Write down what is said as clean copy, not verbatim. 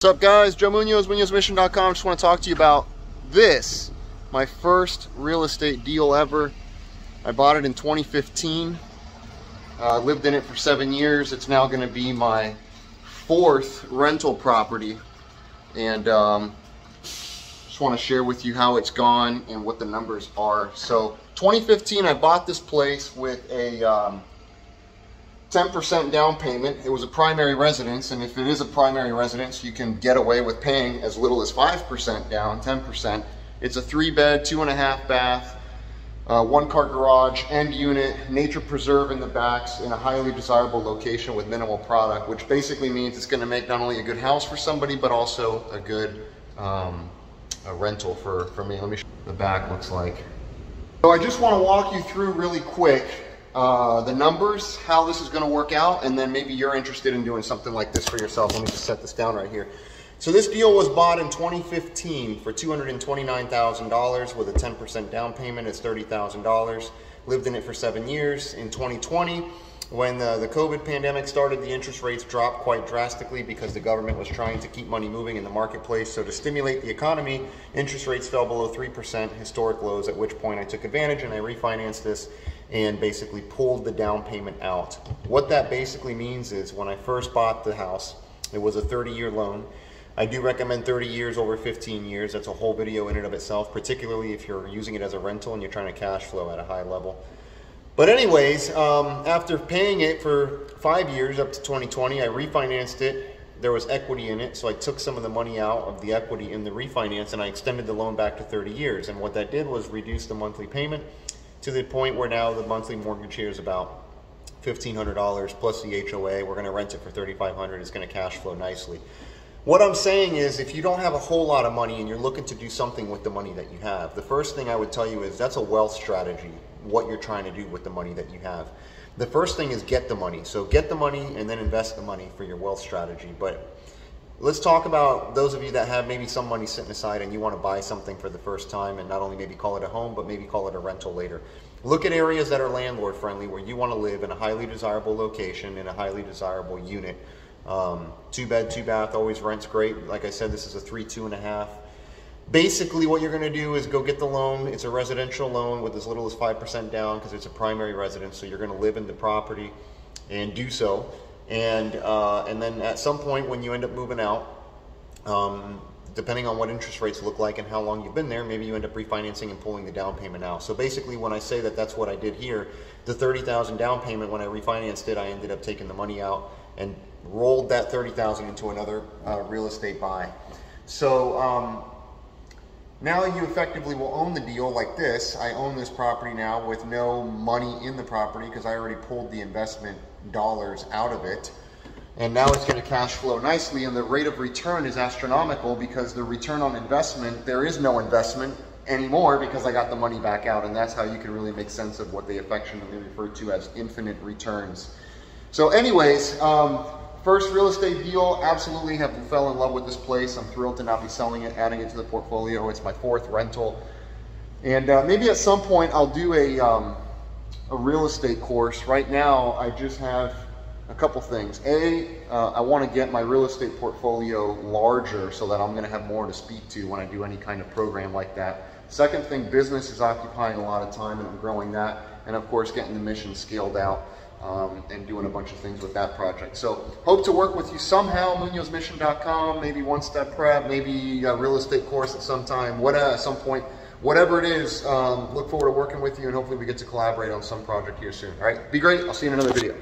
What's up guys, Joe Munoz, MunozMission.com. Just want to talk to you about this, my first real estate deal ever. I bought it in 2015, lived in it for 7 years. It's now going to be my fourth rental property, and just want to share with you how it's gone and what the numbers are. So 2015, I bought this place with a 10% down payment. It was a primary residence, and if it is a primary residence, you can get away with paying as little as 5% down, 10%. It's a 3-bed, 2.5 bath, 1-car garage, end unit, nature preserve in the backs, in a highly desirable location with minimal product, which basically means it's going to make not only a good house for somebody, but also a good a rental for me. Let me show you what the back looks like. So I just want to walk you through really quick the numbers, how this is going to work out, and then maybe you're interested in doing something like this for yourself. Let me just set this down right here. So this deal was bought in 2015 for $229,000 with a 10% down payment. It's $30,000. Lived in it for 7 years. In 2020, when the COVID pandemic started, the interest rates dropped quite drastically because the government was trying to keep money moving in the marketplace. So to stimulate the economy, interest rates fell below 3%, historic lows, at which point I took advantage and I refinanced this and basically pulled the down payment out. What that basically means is when I first bought the house, it was a 30-year loan. I do recommend 30 years over 15 years. That's a whole video in and of itself, particularly if you're using it as a rental and you're trying to cash flow at a high level. But anyways, after paying it for 5 years up to 2020, I refinanced it. There was equity in it, so I took some of the money out of the equity in the refinance and I extended the loan back to 30 years. And what that did was reduce the monthly payment to the point where now the monthly mortgage here is about $1,500 plus the HOA. We're going to rent it for $3,500. It's going to cash flow nicely. What I'm saying is, if you don't have a whole lot of money and you're looking to do something with the money that you have, the first thing I would tell you is that's a wealth strategy, what you're trying to do with the money that you have. The first thing is get the money. So get the money and then invest the money for your wealth strategy. But let's talk about those of you that have maybe some money sitting aside and you want to buy something for the first time and not only maybe call it a home, but maybe call it a rental later. Look at areas that are landlord friendly, where you want to live in a highly desirable location, in a highly desirable unit. 2-bed, 2-bath always rents great. Like I said, this is a 3, 2.5. Basically what you're going to do is go get the loan. It's a residential loan with as little as 5% down because it's a primary residence, so you're going to live in the property and do so. And then at some point when you end up moving out, depending on what interest rates look like and how long you've been there, maybe you end up refinancing and pulling the down payment out. So basically when I say that that's what I did here, the $30,000 down payment, when I refinanced it, I ended up taking the money out and rolled that $30,000 into another real estate buy. So now you effectively will own the deal like this. I own this property now with no money in the property because I already pulled the investment dollars out of it. And now it's going to cash flow nicely, and the rate of return is astronomical because the return on investment, there is no investment anymore because I got the money back out, and that's how you can really make sense of what they affectionately refer to as infinite returns. So anyways, first real estate deal, absolutely fell in love with this place. I'm thrilled to not be selling it, adding it to the portfolio. It's my fourth rental. And maybe at some point I'll do a real estate course. Right now I just have a couple things. I want to get my real estate portfolio larger so that I'm going to have more to speak to when I do any kind of program like that. Second thing, business is occupying a lot of time and I'm growing that. And of course getting the mission scaled out. And doing a bunch of things with that project. So hope to work with you somehow. MunozMission.com, maybe one-step prep, maybe a real estate course at some time, at some point, whatever it is. Look forward to working with you, and hopefully we get to collaborate on some project here soon. All right, be great. I'll see you in another video.